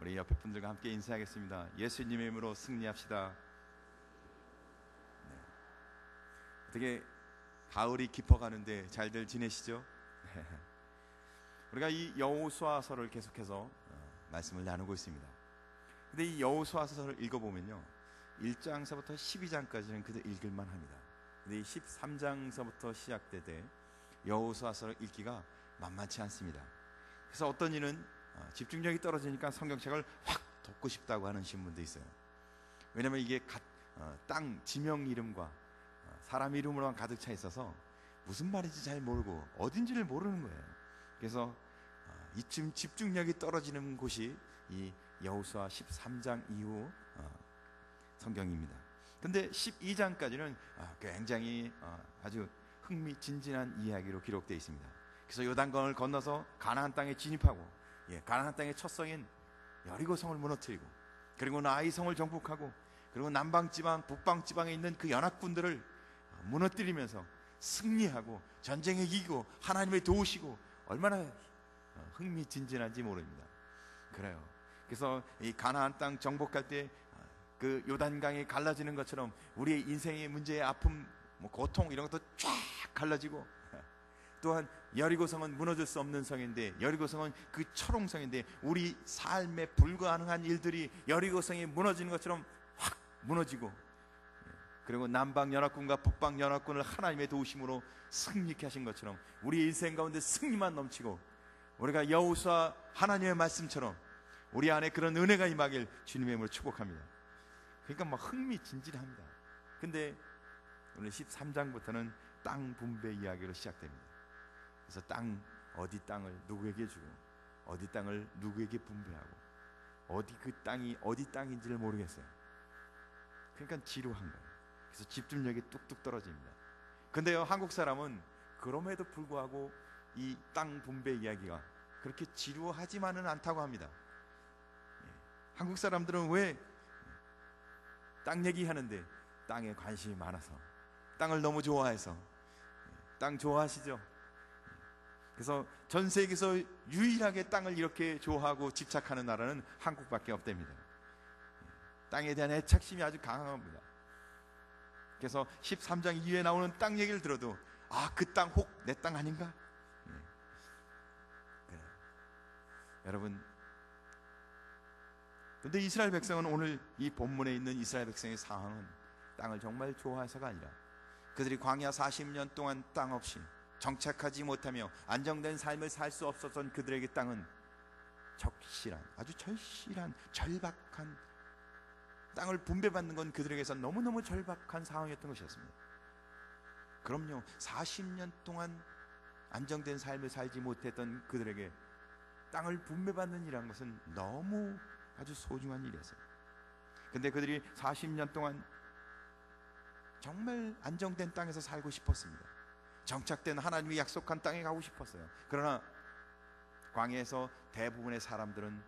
우리 옆에 분들과 함께 인사하겠습니다. 예수님의 이름으로 승리합시다. 네. 어떻게 가을이 깊어가는데 잘들 지내시죠? 우리가 이 여호수아서를 계속해서 말씀을 나누고 있습니다. 근데 이 여호수아서를 읽어보면요, 1장서부터 12장까지는 그저 읽을만 합니다. 근데 이 13장서부터 시작되되 여호수아서를 읽기가 만만치 않습니다. 그래서 어떤 이는 집중력이 떨어지니까 성경책을 확 덮고 싶다고 하는 신분도 있어요. 왜냐하면 이게 땅 지명 이름과 사람 이름으로만 가득 차 있어서 무슨 말인지 잘 모르고 어딘지를 모르는 거예요. 그래서 이쯤 집중력이 떨어지는 곳이 이 여호수아 13장 이후 성경입니다. 근데 12장까지는 굉장히 아주 흥미진진한 이야기로 기록되어 있습니다. 그래서 요단강을 건너서 가나안 땅에 진입하고, 가나안 땅의 첫 성인 여리고성을 무너뜨리고, 그리고 아이성을 정복하고, 그리고 남방지방 북방지방에 있는 그 연합군들을 무너뜨리면서 승리하고 전쟁에 이기고 하나님의 도우시고, 얼마나 흥미진진한지 모릅니다. 그래요. 그래서 이 가나안 땅 정복할 때 그 요단강이 갈라지는 것처럼 우리의 인생의 문제의 아픔, 고통 이런 것도 쫙 갈라지고, 또한 여리고성은 무너질 수 없는 성인데, 여리고성은 그 철옹성인데, 우리 삶에 불가능한 일들이 여리고성이 무너지는 것처럼 확 무너지고, 그리고 남방연합군과 북방연합군을 하나님의 도우심으로 승리케 하신 것처럼 우리 인생 가운데 승리만 넘치고, 우리가 여호수아 하나님의 말씀처럼 우리 안에 그런 은혜가 임하길 주님의 이름으로 축복합니다. 그러니까 막 흥미진진합니다. 근데 오늘 13장부터는 땅 분배 이야기로 시작됩니다. 그래서 어디 땅을 누구에게 주고, 어디 땅을 누구에게 분배하고, 그 땅이 어디 땅인지를 모르겠어요. 그러니까 지루한 거예요. 그래서 집중력이 뚝뚝 떨어집니다. 근데요, 한국 사람은 그럼에도 불구하고 이 땅 분배 이야기가 그렇게 지루하지만은 않다고 합니다. 한국 사람들은 왜 땅 얘기하는데 땅에 관심이 많아서, 땅을 너무 좋아해서. 땅 좋아하시죠? 그래서 전 세계에서 유일하게 땅을 이렇게 좋아하고 집착하는 나라는 한국밖에 없답니다. 땅에 대한 애착심이 아주 강합니다. 그래서 13장 이후에 나오는 땅 얘기를 들어도 그 땅 혹 내 땅 아닌가? 그래. 여러분, 근데 이스라엘 백성은, 오늘 이 본문에 있는 이스라엘 백성의 상황은 땅을 정말 좋아해서가 아니라, 그들이 광야 40년 동안 땅 없이 정착하지 못하며 안정된 삶을 살 수 없었던 그들에게 땅은 적실한, 아주 절실한, 절박한, 땅을 분배받는 건 그들에게서 너무너무 절박한 상황이었던 것이었습니다. 그럼요, 40년 동안 안정된 삶을 살지 못했던 그들에게 땅을 분배받는 일이란 것은 너무 아주 소중한 일이었어요. 근데 그들이 40년 동안 정말 안정된 땅에서 살고 싶었습니다. 정착된 하나님이 약속한 땅에 가고 싶었어요. 그러나 광야에서 대부분의 사람들은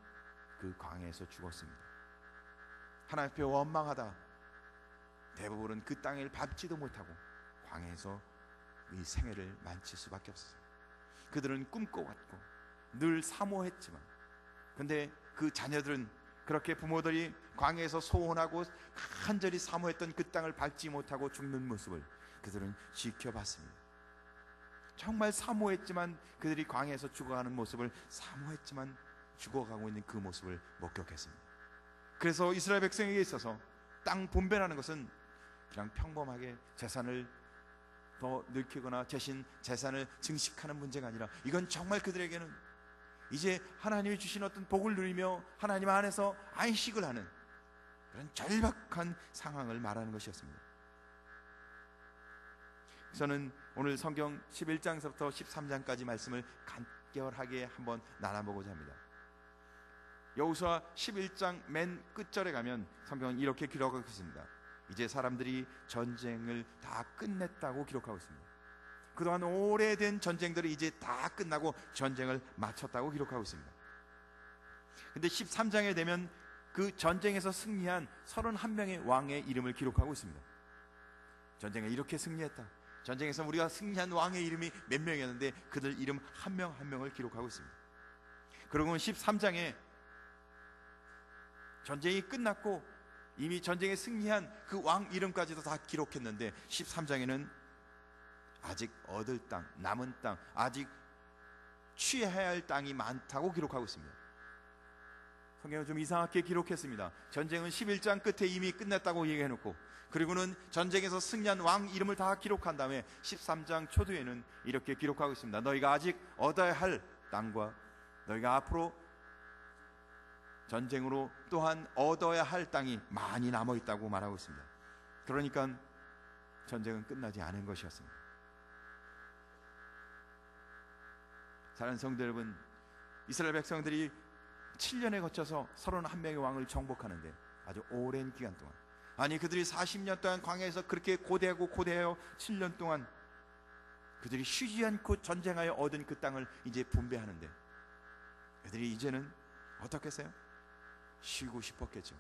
그 광야에서 죽었습니다. 하나님 앞에 원망하다 대부분은 그 땅을 밟지도 못하고 광야에서 이 생애를 마칠 수밖에 없었어요. 그들은 꿈꿔왔고 늘 사모했지만, 근데 그 자녀들은 그렇게 부모들이 광야에서 소원하고 간절히 사모했던 그 땅을 밟지 못하고 죽는 모습을 그들은 지켜봤습니다. 정말 사모했지만, 그들이 광야에서 죽어가는 모습을 사모했지만 죽어가고 있는 그 모습을 목격했습니다. 그래서 이스라엘 백성에게 있어서 땅 분배라는 것은 그냥 평범하게 재산을 더 늘리거나 대신 재산을 증식하는 문제가 아니라, 이건 정말 그들에게는 이제 하나님이 주신 어떤 복을 누리며 하나님 안에서 안식을 하는 그런 절박한 상황을 말하는 것이었습니다. 저는 오늘 성경 11장서부터 13장까지 말씀을 간결하게 한번 나눠보고자 합니다. 여호수아 11장 맨 끝절에 가면 성경은 이렇게 기록하고 있습니다. 이제 사람들이 전쟁을 다 끝냈다고 기록하고 있습니다. 그동안 오래된 전쟁들이 이제 다 끝나고 전쟁을 마쳤다고 기록하고 있습니다. 근데 13장에 되면 그 전쟁에서 승리한 31명의 왕의 이름을 기록하고 있습니다. 전쟁에 이렇게 승리했다, 전쟁에서 우리가 승리한 왕의 이름이 몇 명이었는데 그들 이름 한 명 한 명을 기록하고 있습니다. 그리고 13장에 전쟁이 끝났고 이미 전쟁에 승리한 그 왕 이름까지도 다 기록했는데 13장에는 아직 얻을 땅, 남은 땅, 아직 취해야 할 땅이 많다고 기록하고 있습니다. 성경은 좀 이상하게 기록했습니다. 전쟁은 11장 끝에 이미 끝났다고 얘기해놓고, 그리고는 전쟁에서 승리한 왕 이름을 다 기록한 다음에 13장 초두에는 이렇게 기록하고 있습니다. 너희가 아직 얻어야 할 땅과 너희가 앞으로 전쟁으로 또한 얻어야 할 땅이 많이 남아있다고 말하고 있습니다. 그러니까 전쟁은 끝나지 않은 것이었습니다. 사랑하는 성도 여러분, 이스라엘 백성들이 7년에 거쳐서 31명의 왕을 정복하는데 아주 오랜 기간 동안, 아니 그들이 40년 동안 광야에서 그렇게 고대하여 7년 동안 그들이 쉬지 않고 전쟁하여 얻은 그 땅을 이제 분배하는데, 그들이 이제는 어떻겠어요? 쉬고 싶었겠죠.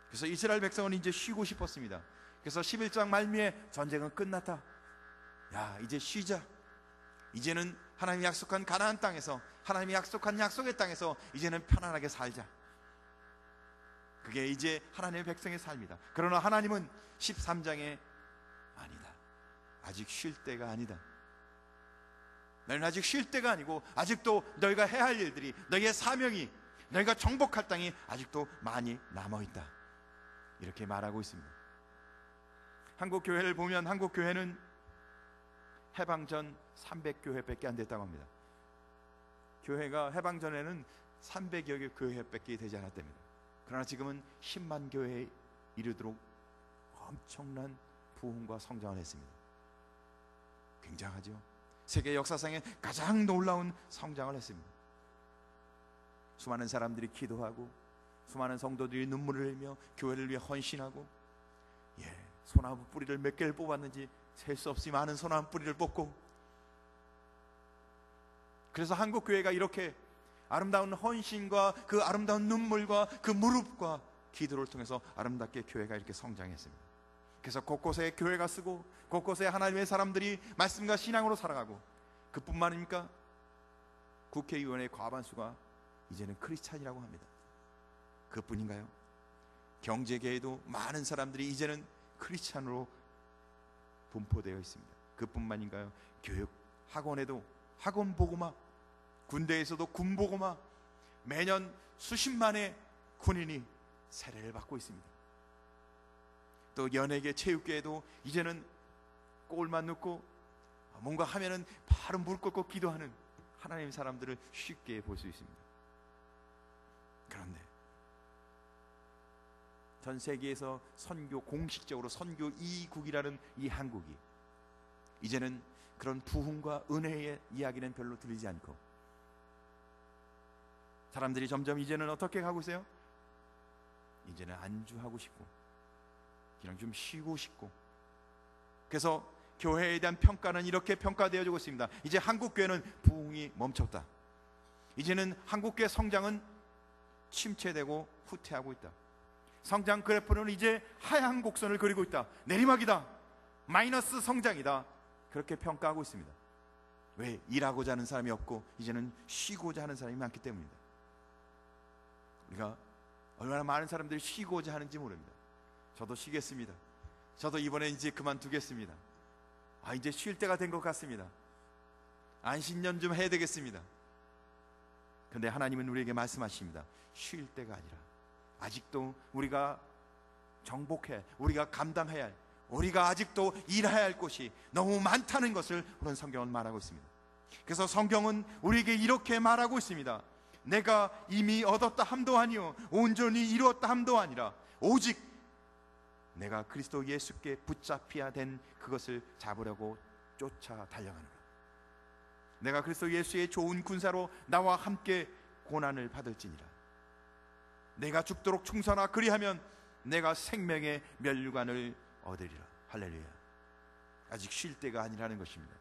그래서 이스라엘 백성은 이제 쉬고 싶었습니다. 그래서 11장 말미에 전쟁은 끝났다, 야 이제 쉬자, 이제는 하나님이 약속한 가나안 땅에서, 하나님이 약속한 약속의 땅에서 이제는 편안하게 살자. 그게 이제 하나님의 백성의 삶이다. 그러나 하나님은 13장에 아니다, 아직 쉴 때가 아니다, 너희는 아직 쉴 때가 아니고 아직도 너희가 해야 할 일들이, 너희의 사명이, 너희가 정복할 땅이 아직도 많이 남아있다, 이렇게 말하고 있습니다. 한국 교회를 보면 한국 교회는 해방전 300교회밖에 안 됐다고 합니다. 교회가 해방전에는 300여 개 교회밖에 되지 않았답니다. 그러나 지금은 10만 교회에 이르도록 엄청난 부흥과 성장을 했습니다. 굉장하죠. 세계 역사상에 가장 놀라운 성장을 했습니다. 수많은 사람들이 기도하고, 수많은 성도들이 눈물을 흘리며 교회를 위해 헌신하고, 소나무 뿌리를 몇 개를 뽑았는지 셀 수 없이 많은 소나무 뿌리를 뽑고, 그래서 한국 교회가 이렇게 아름다운 헌신과 그 아름다운 눈물과 그 무릎과 기도를 통해서 아름답게 교회가 이렇게 성장했습니다. 그래서 곳곳에 교회가 쓰고, 곳곳에 하나님의 사람들이 말씀과 신앙으로 살아가고, 그뿐만 아닙니까? 국회의원의 과반수가 이제는 크리스찬이라고 합니다. 그뿐인가요? 경제계에도 많은 사람들이 이제는 크리스찬으로 분포되어 있습니다. 그뿐만인가요? 교육 학원에도 학원 보고마, 군대에서도 군 보고마, 매년 수십만의 군인이 세례를 받고 있습니다. 또 연예계, 체육계에도 이제는 골만 넣고 뭔가 하면은 바로 무릎 꿇고 기도하는 하나님의 사람들을 쉽게 볼 수 있습니다. 그런데 전 세계에서 선교, 공식적으로 선교 이국이라는 이 한국이 이제는 그런 부흥과 은혜의 이야기는 별로 들리지 않고, 사람들이 점점 이제는 어떻게 가고 있어요? 이제는 안주하고 싶고, 그냥 좀 쉬고 싶고, 그래서 교회에 대한 평가는 이렇게 평가되어지고 있습니다. 이제 한국교회는 부흥이 멈췄다, 이제는 한국교회 성장은 침체되고 후퇴하고 있다, 성장 그래프는 이제 하향 곡선을 그리고 있다, 내리막이다, 마이너스 성장이다, 그렇게 평가하고 있습니다. 왜? 일하고자 하는 사람이 없고 이제는 쉬고자 하는 사람이 많기 때문입니다. 우리가 얼마나 많은 사람들이 쉬고자 하는지 모릅니다. 저도 쉬겠습니다. 저도 이번에 이제 그만두겠습니다. 이제 쉴 때가 된 것 같습니다. 안식년 좀 해야 되겠습니다. 그런데 하나님은 우리에게 말씀하십니다. 쉴 때가 아니라 아직도 우리가 정복해, 우리가 감당해야 할, 우리가 아직도 일해야 할 곳이 너무 많다는 것을 오늘 성경은 말하고 있습니다. 그래서 성경은 우리에게 이렇게 말하고 있습니다. 내가 이미 얻었다 함도 아니요 온전히 이루었다 함도 아니라 오직 내가 그리스도 예수께 붙잡혀야 된 그것을 잡으려고 쫓아 달려가노라. 내가 그리스도 예수의 좋은 군사로 나와 함께 고난을 받을지니라. 내가 죽도록 충성하 그리하면 내가 생명의 면류관을 얻으리라. 할렐루야. 아직 쉴 때가 아니라는 것입니다.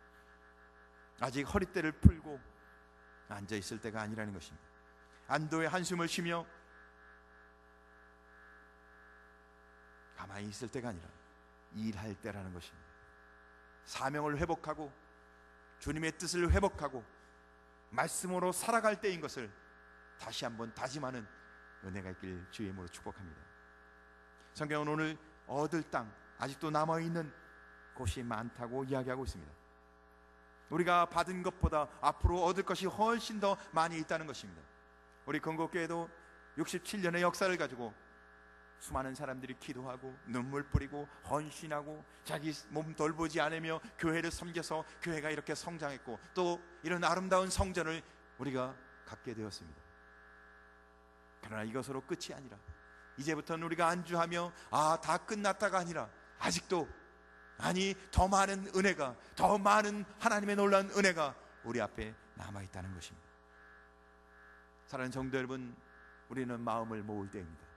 아직 허리띠를 풀고 앉아 있을 때가 아니라는 것입니다. 안도의 한숨을 쉬며 가만히 있을 때가 아니라 일할 때라는 것입니다. 사명을 회복하고 주님의 뜻을 회복하고 말씀으로 살아갈 때인 것을 다시 한번 다짐하는 은혜가 있길 주의 이름으로 축복합니다. 성경은 오늘 얻을 땅 아직도 남아있는 곳이 많다고 이야기하고 있습니다. 우리가 받은 것보다 앞으로 얻을 것이 훨씬 더 많이 있다는 것입니다. 우리 건국교회도 67년의 역사를 가지고 수많은 사람들이 기도하고 눈물 뿌리고 헌신하고 자기 몸 돌보지 않으며 교회를 섬겨서 교회가 이렇게 성장했고, 또 이런 아름다운 성전을 우리가 갖게 되었습니다. 그러나 이것으로 끝이 아니라 이제부터는 우리가 안주하며 다 끝났다가 아니라 아직도 더 많은 은혜가, 더 많은 하나님의 놀라운 은혜가 우리 앞에 남아있다는 것입니다. 사랑하는 성도 여러분, 우리는 마음을 모을 때입니다.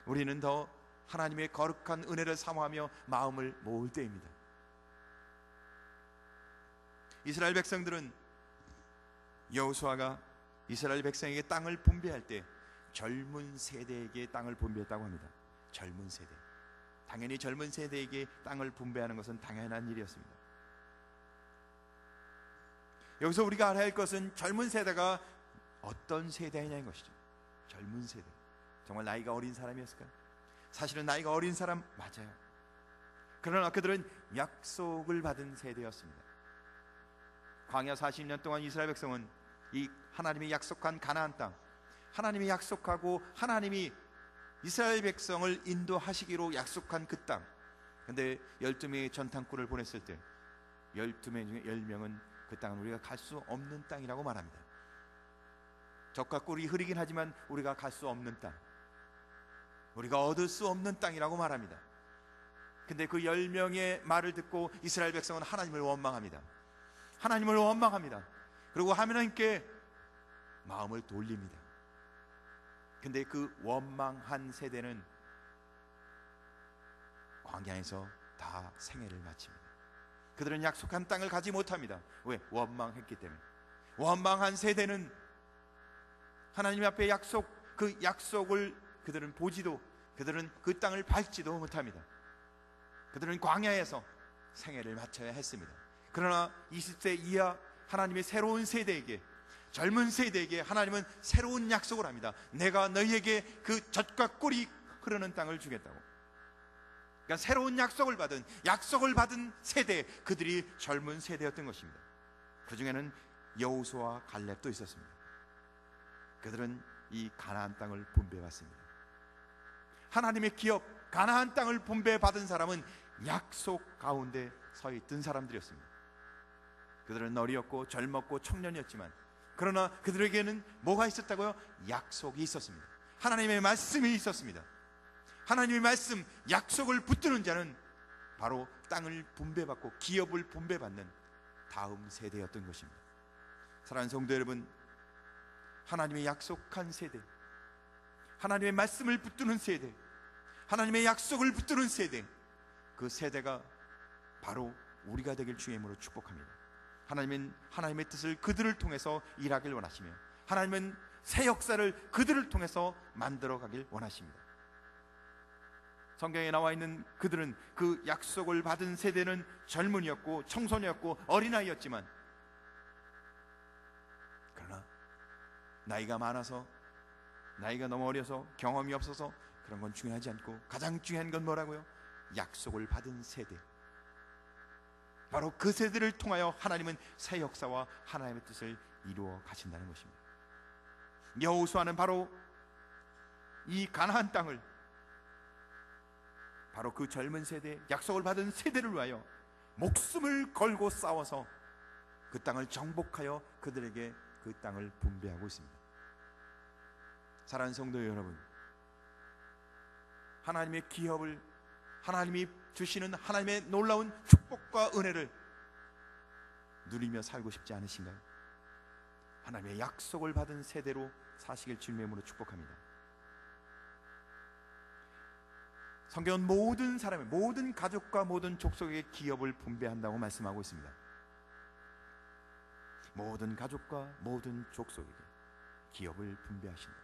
우리는 더 하나님의 거룩한 은혜를 사모하며 마음을 모을 때입니다. 이스라엘 백성들은 여호수아가 이스라엘 백성에게 땅을 분배할 때 젊은 세대에게 땅을 분배했다고 합니다. 젊은 세대, 당연히 젊은 세대에게 땅을 분배하는 것은 당연한 일이었습니다. 여기서 우리가 알아야 할 것은 젊은 세대가 어떤 세대냐는 것이죠. 젊은 세대, 정말 나이가 어린 사람이었을까요? 사실은 나이가 어린 사람 맞아요. 그러나 그들은 약속을 받은 세대였습니다. 광야 40년 동안 이스라엘 백성은 이 하나님이 약속한 가나안 땅, 하나님이 약속하고 하나님이 이스라엘 백성을 인도하시기로 약속한 그 땅, 근데 12명의 전탄꾼을 보냈을 때 12명 중에 10명은 그 땅은 우리가 갈 수 없는 땅이라고 말합니다. 적과 꿀이 흐리긴 하지만 우리가 갈 수 없는 땅, 우리가 얻을 수 없는 땅이라고 말합니다. 근데 그 10명의 말을 듣고 이스라엘 백성은 하나님을 원망합니다. 하나님을 원망합니다. 그리고 하나님께 마음을 돌립니다. 근데 그 원망한 세대는 광야에서 다 생애를 마칩니다. 그들은 약속한 땅을 가지 못합니다. 왜? 원망했기 때문에. 원망한 세대는 하나님 앞에 그 약속을 그들은 보지도, 그들은 그 땅을 밟지도 못합니다. 그들은 광야에서 생애를 마쳐야 했습니다. 그러나 20세 이하 하나님의 새로운 세대에게, 젊은 세대에게 하나님은 새로운 약속을 합니다. 내가 너희에게 그 젖과 꿀이 흐르는 땅을 주겠다고. 그러니까 새로운 약속을 받은 세대, 그들이 젊은 세대였던 것입니다. 그 중에는 여호수아와 갈렙도 있었습니다. 그들은 이 가나안 땅을 분배받습니다. 하나님의 기업 가나안 땅을 분배받은 사람은 약속 가운데 서 있던 사람들이었습니다. 그들은 어리었고 젊었고 청년이었지만, 그러나 그들에게는 뭐가 있었다고요? 약속이 있었습니다. 하나님의 말씀이 있었습니다. 하나님의 말씀, 약속을 붙드는 자는 바로 땅을 분배받고 기업을 분배받는 다음 세대였던 것입니다. 사랑하는 성도 여러분, 하나님의 약속한 세대, 하나님의 말씀을 붙드는 세대, 하나님의 약속을 붙드는 세대, 그 세대가 바로 우리가 되길 주의 이름으로 축복합니다. 하나님은 하나님의 뜻을 그들을 통해서 일하길 원하시며, 하나님은 새 역사를 그들을 통해서 만들어 가길 원하십니다. 성경에 나와 있는 그들은, 그 약속을 받은 세대는 젊은이였고 청소년이었고 어린아이였지만, 그러나 나이가 많아서, 나이가 너무 어려서, 경험이 없어서 그런 건 중요하지 않고, 가장 중요한 건 뭐라고요? 약속을 받은 세대, 바로 그 세대를 통하여 하나님은 새 역사와 하나님의 뜻을 이루어 가신다는 것입니다. 여호수아는 바로 이 가나안 땅을, 바로 그 젊은 세대, 약속을 받은 세대를 위하여 목숨을 걸고 싸워서 그 땅을 정복하여 그들에게 그 땅을 분배하고 있습니다. 사랑하는 성도 여러분, 하나님의 기업을, 하나님이 주시는 하나님의 놀라운 축복과 은혜를 누리며 살고 싶지 않으신가요? 하나님의 약속을 받은 세대로 사시길 주님의 이름으로 축복합니다. 성경은 모든 사람의, 모든 가족과 모든 족속의 기업을 분배한다고 말씀하고 있습니다. 모든 가족과 모든 족속에게 기업을 분배하신다.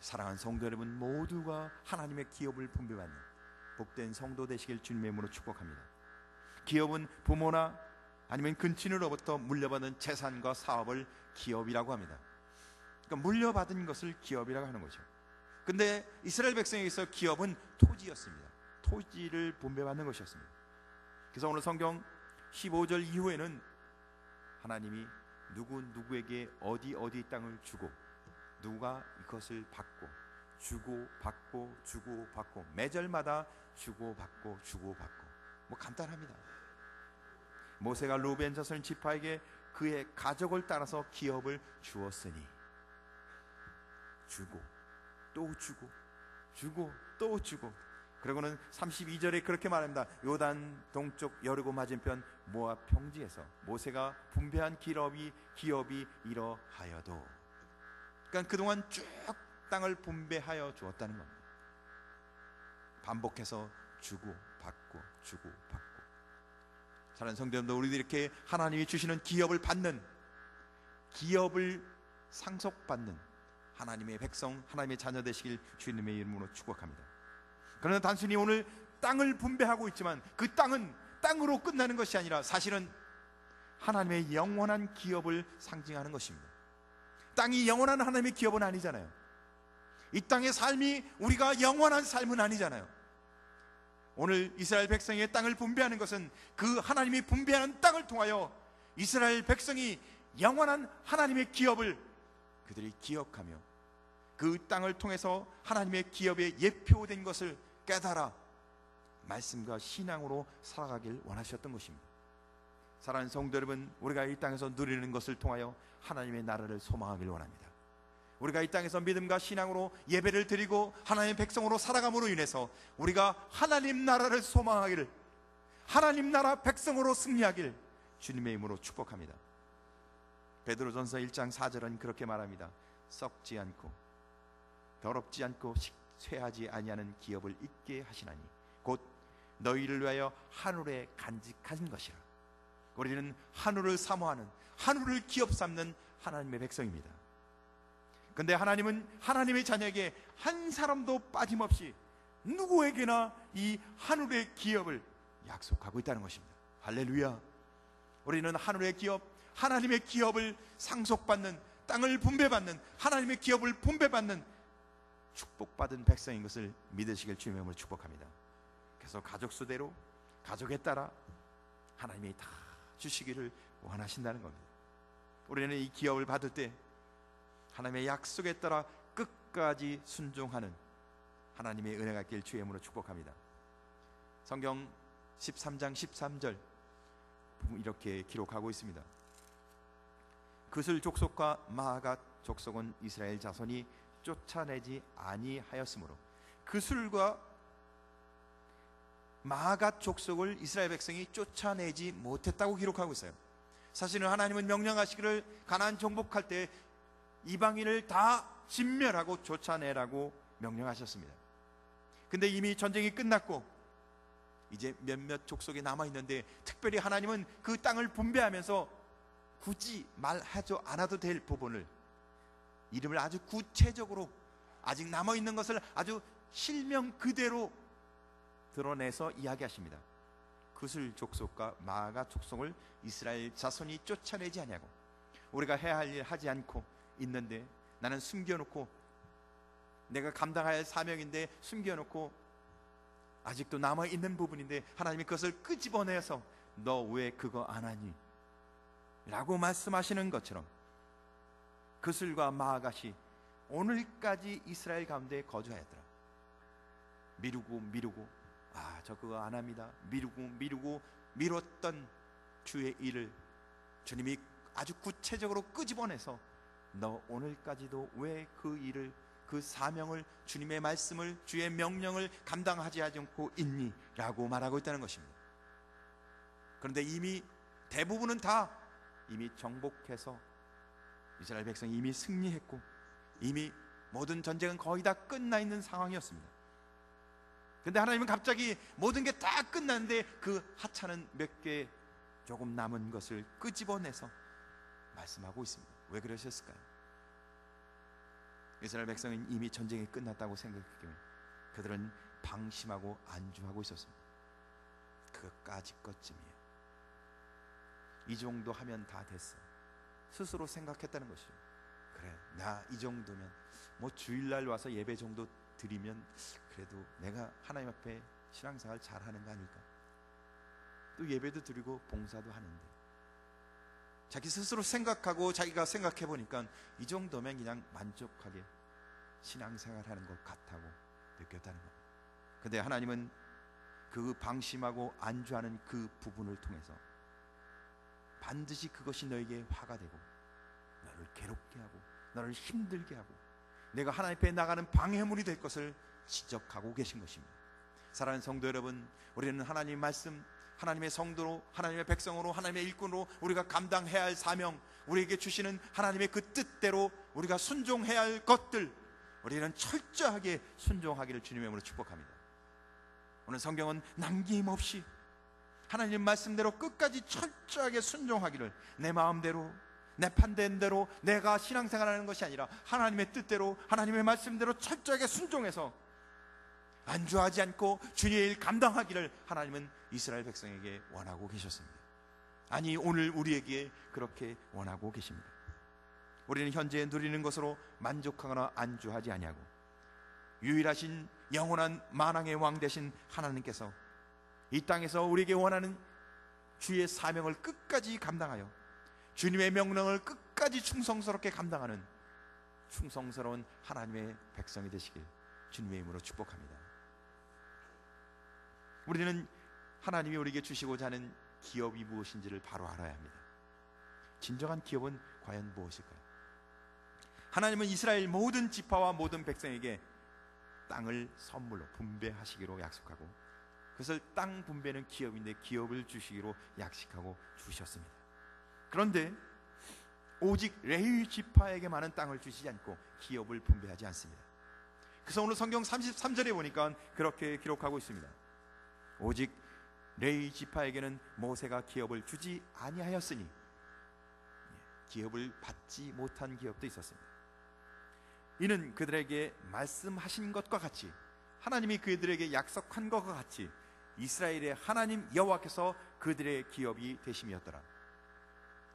사랑하는 성도 여러분, 모두가 하나님의 기업을 분배받는 복된 성도 되시길 주님의 이름으로 축복합니다. 기업은 부모나 아니면 근친으로부터 물려받은 재산과 사업을 기업이라고 합니다. 그러니까 물려받은 것을 기업이라고 하는 거죠. 근데 이스라엘 백성에게서 기업은 토지였습니다. 토지를 분배받는 것이었습니다. 그래서 오늘 성경 15절 이후에는 하나님이 누구에게 어디 땅을 주고 누가 이것을 받고 주고 받고 매절마다 주고 받고 뭐 간단합니다. 모세가 루벤 자손 지파에게 그의 가족을 따라서 기업을 주었으니 주고 또 주고 그리고는 32절에 그렇게 말합니다. 요단 동쪽 여리고 맞은편 모압 평지에서 모세가 분배한 기업이 이러하여도, 그러니까 그동안 쭉 땅을 분배하여 주었다는 겁니다. 반복해서 주고 받고. 사랑하는 성도님들, 우리들이 이렇게 하나님이 주시는 기업을 받는, 기업을 상속받는 하나님의 백성, 하나님의 자녀 되시길 주님의 이름으로 축복합니다. 그러나 단순히 오늘 땅을 분배하고 있지만 그 땅은 땅으로 끝나는 것이 아니라 사실은 하나님의 영원한 기업을 상징하는 것입니다. 땅이 영원한 하나님의 기업은 아니잖아요. 이 땅의 삶이 우리가 영원한 삶은 아니잖아요. 오늘 이스라엘 백성의 땅을 분배하는 것은 그 하나님이 분배하는 땅을 통하여 이스라엘 백성이 영원한 하나님의 기업을 그들이 기억하며 그 땅을 통해서 하나님의 기업에 예표된 것을 깨달아 말씀과 신앙으로 살아가길 원하셨던 것입니다. 사랑하는 성도 여러분, 우리가 이 땅에서 누리는 것을 통하여 하나님의 나라를 소망하길 원합니다. 우리가 이 땅에서 믿음과 신앙으로 예배를 드리고 하나님의 백성으로 살아감으로 인해서 우리가 하나님 나라를 소망하기를, 하나님 나라 백성으로 승리하길 주님의 이름으로 축복합니다. 베드로전서 1장 4절은 그렇게 말합니다. 썩지 않고 더럽지 않고 쇠하지 아니하는 기업을 있게 하시나니 곧 너희를 위하여 하늘에 간직하신 것이라. 우리는 하늘을 사모하는, 하늘을 기업 삼는 하나님의 백성입니다. 근데 하나님은 하나님의 자녀에게 한 사람도 빠짐없이 누구에게나 이 하늘의 기업을 약속하고 있다는 것입니다. 할렐루야. 우리는 하늘의 기업, 하나님의 기업을 상속받는, 땅을 분배받는, 하나님의 기업을 분배받는 축복받은 백성인 것을 믿으시길 주님의 이름으로 축복합니다. 그래서 가족 수대로, 가족에 따라 하나님이 다 주시기를 원하신다는 겁니다. 우리는 이 기업을 받을 때 하나님의 약속에 따라 끝까지 순종하는 하나님의 은혜가 있길 주의 이름으로 축복합니다. 성경 13장 13절 이렇게 기록하고 있습니다. 그슬 족속과 마아갓 족속은 이스라엘 자손이 쫓아내지 아니하였으므로, 그슬과 마아갓 족속을 이스라엘 백성이 쫓아내지 못했다고 기록하고 있어요. 사실은 하나님은 명령하시기를 가나안 정복할 때 이방인을 다 진멸하고 쫓아내라고 명령하셨습니다. 근데 이미 전쟁이 끝났고 이제 몇몇 족속이 남아있는데, 특별히 하나님은 그 땅을 분배하면서 굳이 말하지 않아도 될 부분을, 이름을 아주 구체적으로 아직 남아있는 것을 아주 실명 그대로 드러내서 이야기하십니다. 그슬 족속과 마아가 족속을 이스라엘 자손이 쫓아내지 아니하고, 우리가 해야 할 일 하지 않고 있는데 나는 숨겨놓고, 내가 감당해야 할 사명인데 숨겨놓고 아직도 남아있는 부분인데 하나님이 그것을 끄집어내서 너 왜 그거 안 하니? 라고 말씀하시는 것처럼 그슬과 마아갓이 오늘까지 이스라엘 가운데 거주하였더라. 미루고 저 그거 안 합니다. 미루고 미뤘던 주의 일을 주님이 아주 구체적으로 끄집어내서 너 오늘까지도 왜 그 일을, 그 사명을, 주님의 말씀을, 주의 명령을 감당하지 않고 있니? 라고 말하고 있다는 것입니다. 그런데 이미 대부분은 다 이미 정복해서 이스라엘 백성이 이미 승리했고 이미 모든 전쟁은 거의 다 끝나 있는 상황이었습니다. 그런데 하나님은 갑자기 모든 게 다 끝났는데 그 하찮은 몇 개 조금 남은 것을 끄집어내서 말씀하고 있습니다. 왜 그러셨을까요? 이스라엘 백성은 이미 전쟁이 끝났다고 생각했기 때문에 그들은 방심하고 안주하고 있었습니다. 그것까지 것쯤이에요. 이 정도 하면 다 됐어. 스스로 생각했다는 것이죠. 그래, 나 이 정도면 뭐 주일날 와서 예배 정도 드리면 그래도 내가 하나님 앞에 신앙생활 잘하는 거 아닐까? 또 예배도 드리고 봉사도 하는데, 자기 스스로 생각하고 자기가 생각해 보니까 이 정도면 그냥 만족하게 신앙생활 하는 것 같다고 느꼈다는 겁니다. 근데 하나님은 그 방심하고 안주하는 그 부분을 통해서 반드시 그것이 너에게 화가 되고 너를 괴롭게 하고 너를 힘들게 하고 내가 하나님 앞에 나가는 방해물이 될 것을 지적하고 계신 것입니다. 사랑하는 성도 여러분, 우리는 하나님의 말씀, 하나님의 성도로, 하나님의 백성으로, 하나님의 일꾼으로 우리가 감당해야 할 사명, 우리에게 주시는 하나님의 그 뜻대로 우리가 순종해야 할 것들, 우리는 철저하게 순종하기를 주님의 이름으로 축복합니다. 오늘 성경은 남김없이 하나님 말씀대로 끝까지 철저하게 순종하기를, 내 마음대로 내 판단대로 내가 신앙생활하는 것이 아니라 하나님의 뜻대로 하나님의 말씀대로 철저하게 순종해서 안주하지 않고 주님의 일 감당하기를 하나님은 이스라엘 백성에게 원하고 계셨습니다. 아니, 오늘 우리에게 그렇게 원하고 계십니다. 우리는 현재 누리는 것으로 만족하거나 안주하지 아니하고 유일하신 영원한 만왕의 왕 되신 하나님께서 이 땅에서 우리에게 원하는 주의 사명을 끝까지 감당하여 주님의 명령을 끝까지 충성스럽게 감당하는 충성스러운 하나님의 백성이 되시길 주님의 이름으로 축복합니다. 우리는 하나님이 우리에게 주시고자 하는 기업이 무엇인지를 바로 알아야 합니다. 진정한 기업은 과연 무엇일까요? 하나님은 이스라엘 모든 지파와 모든 백성에게 땅을 선물로 분배하시기로 약속하고, 그것을 땅 분배는 기업인데 기업을 주시기로 약속하고 주셨습니다. 그런데 오직 레위 지파에게만은 땅을 주시지 않고 기업을 분배하지 않습니다. 그래서 오늘 성경 33절에 보니까 그렇게 기록하고 있습니다. 오직 레위 지파에게는 모세가 기업을 주지 아니하였으니, 기업을 받지 못한 기업도 있었습니다. 이는 그들에게 말씀하신 것과 같이, 하나님이 그들에게 약속한 것과 같이 이스라엘의 하나님 여호와께서 그들의 기업이 되심이었더라.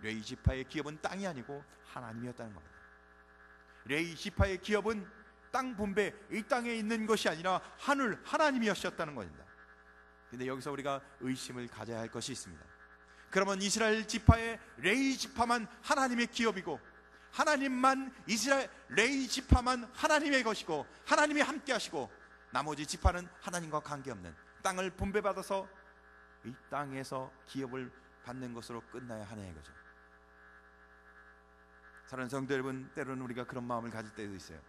레위 지파의 기업은 땅이 아니고 하나님이었다는 겁니다. 레위 지파의 기업은 땅 분배, 이 땅에 있는 것이 아니라 하늘 하나님이었다는 겁니다. 근데 여기서 우리가 의심을 가져야 할 것이 있습니다. 그러면 이스라엘 지파의 레위 지파만 하나님의 기업이고, 하나님만 이스라엘 레위 지파만 하나님의 것이고 하나님이 함께 하시고 나머지 지파는 하나님과 관계없는 땅을 분배받아서 이 땅에서 기업을 받는 것으로 끝나야 하느냐 이거죠. 사랑하는 성도 여러분, 때로는 우리가 그런 마음을 가질 때도 있어요.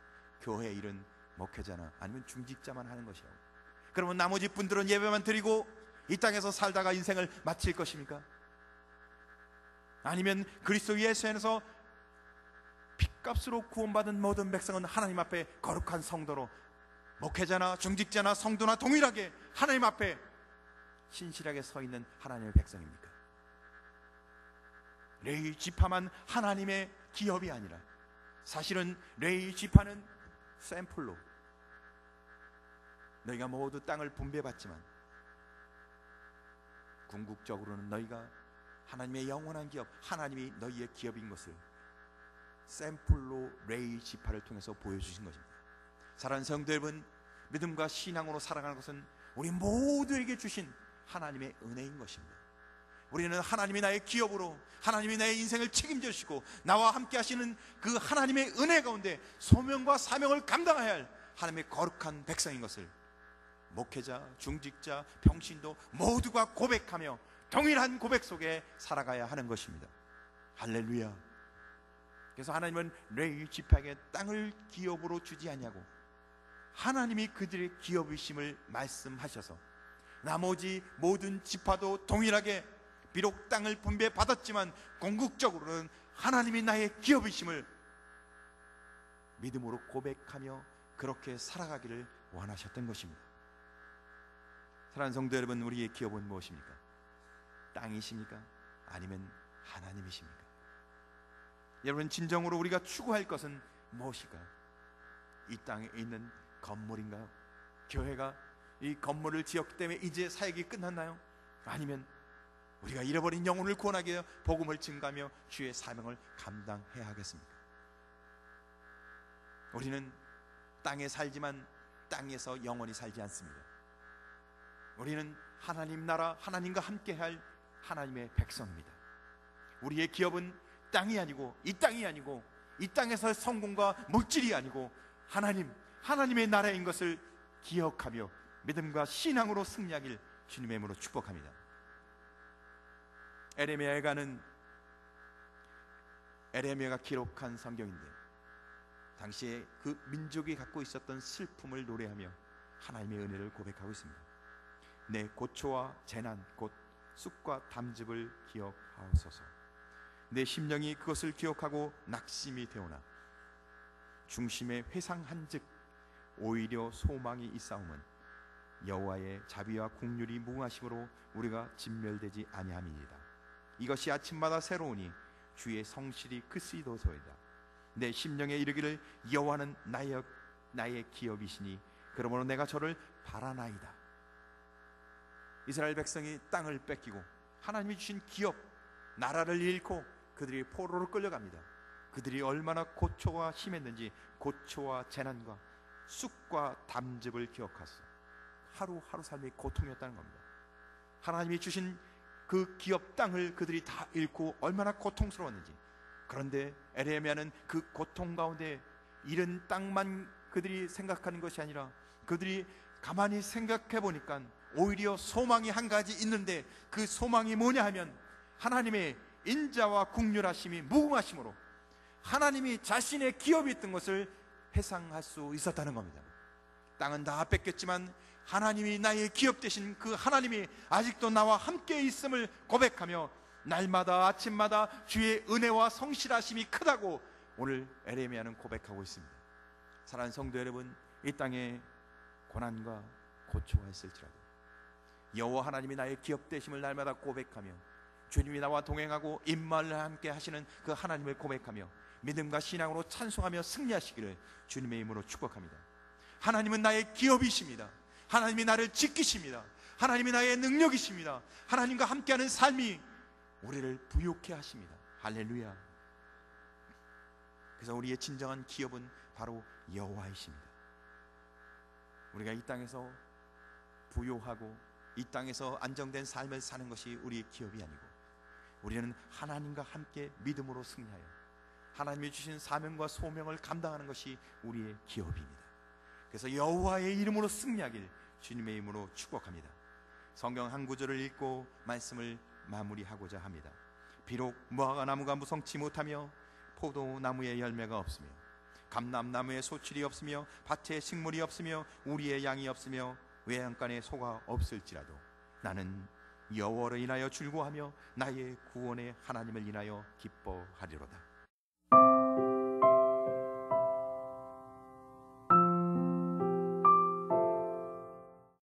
교회 일은 목회자나 아니면 중직자만 하는 것이라고. 그러면 나머지 분들은 예배만 드리고 이 땅에서 살다가 인생을 마칠 것입니까? 아니면 그리스도 예수 안에서 핏값으로 구원받은 모든 백성은 하나님 앞에 거룩한 성도로, 목회자나 중직자나 성도나 동일하게 하나님 앞에 신실하게 서 있는 하나님의 백성입니까? 레위 지파만 하나님의 기업이 아니라 사실은 레위 지파는 샘플로, 너희가 모두 땅을 분배받지만 궁극적으로는 너희가 하나님의 영원한 기업, 하나님이 너희의 기업인 것을 샘플로 레위 지파를 통해서 보여주신 것입니다. 사랑하는 성도 여러분, 믿음과 신앙으로 살아가는 것은 우리 모두에게 주신 하나님의 은혜인 것입니다. 우리는 하나님이 나의 기업으로, 하나님이 나의 인생을 책임져 주시고 나와 함께 하시는 그 하나님의 은혜 가운데 소명과 사명을 감당해야 할 하나님의 거룩한 백성인 것을 목회자, 중직자, 평신도 모두가 고백하며 동일한 고백 속에 살아가야 하는 것입니다. 할렐루야. 그래서 하나님은 레위 지파에게 땅을 기업으로 주지 아니하고 하나님이 그들의 기업이심을 말씀하셔서 나머지 모든 지파도 동일하게 비록 땅을 분배받았지만 궁극적으로는 하나님이 나의 기업이심을 믿음으로 고백하며 그렇게 살아가기를 원하셨던 것입니다. 사랑하는 성도 여러분, 우리의 기업은 무엇입니까? 땅이십니까? 아니면 하나님이십니까? 여러분, 진정으로 우리가 추구할 것은 무엇일까요? 이 땅에 있는 건물인가요? 교회가 이 건물을 지었기 때문에 이제 사역이 끝났나요? 아니면 우리가 잃어버린 영혼을 구원하기 위해 복음을 증가하며 주의 사명을 감당해야 하겠습니까? 우리는 땅에 살지만 땅에서 영원히 살지 않습니다. 우리는 하나님 나라, 하나님과 함께할 하나님의 백성입니다. 우리의 기업은 땅이 아니고 이 땅이 아니고 이 땅에서의 성공과 물질이 아니고 하나님의 나라인 것을 기억하며 믿음과 신앙으로 승리하길 주님의 이름으로 축복합니다. 에레미야가 기록한 성경인데 당시에 그 민족이 갖고 있었던 슬픔을 노래하며 하나님의 은혜를 고백하고 있습니다. 내 고초와 재난 곧 쑥과 담즙을 기억하옵소서. 내 심령이 그것을 기억하고 낙심이 되오나 중심에 회상한즉 오히려 소망이 있사오면 여호와의 자비와 긍휼이 무궁하심으로 우리가 진멸되지 아니함이니이다. 이것이 아침마다 새로우니 주의 성실이 크시도소이다. 내 심령에 이르기를 여호와는 나의 기업이시니 그러므로 내가 저를 바라나이다. 이스라엘 백성이 땅을 뺏기고 하나님이 주신 기업, 나라를 잃고 그들이 포로로 끌려갑니다. 그들이 얼마나 고초가 심했는지 고초와 재난과 쑥과 담즙을 기억하소. 하루하루 삶이 고통이었다는 겁니다. 하나님이 주신 그 기업 땅을 그들이 다 잃고 얼마나 고통스러웠는지. 그런데 에레미야는 그 고통 가운데 잃은 땅만 그들이 생각하는 것이 아니라 그들이 가만히 생각해 보니까 오히려 소망이 한 가지 있는데 그 소망이 뭐냐 하면 하나님의 인자와 긍휼하심이 무궁하심으로 하나님이 자신의 기업이 있던 것을 회상할 수 있었다는 겁니다. 땅은 다 뺏겼지만 하나님이 나의 기업 되신 그 하나님이 아직도 나와 함께 있음을 고백하며 날마다 아침마다 주의 은혜와 성실하심이 크다고 오늘 에레미야는 고백하고 있습니다. 사랑하는 성도 여러분, 이 땅에 고난과 고초가 있을지라도 여호와 하나님이 나의 기업 되심을 날마다 고백하며 주님이 나와 동행하고 임마를 함께 하시는 그 하나님을 고백하며 믿음과 신앙으로 찬송하며 승리하시기를 주님의 이름으로 축복합니다. 하나님은 나의 기업이십니다. 하나님이 나를 지키십니다. 하나님이 나의 능력이십니다. 하나님과 함께하는 삶이 우리를 부욕해 하십니다. 할렐루야. 그래서 우리의 진정한 기업은 바로 여호와이십니다. 우리가 이 땅에서 부요하고 이 땅에서 안정된 삶을 사는 것이 우리의 기업이 아니고 우리는 하나님과 함께 믿음으로 승리하여 하나님이 주신 사명과 소명을 감당하는 것이 우리의 기업입니다. 그래서 여호와의 이름으로 승리하길 주님의 이름으로 축복합니다. 성경 한 구절을 읽고 말씀을 마무리하고자 합니다. 비록 무화과 나무가 무성치 못하며 포도나무에 열매가 없으며 감람나무에 소출이 없으며 밭에 식물이 없으며 우리의 양이 없으며 외양간에 소가 없을지라도 나는 여호와를 인하여 즐거워하며 나의 구원의 하나님을 인하여 기뻐하리로다.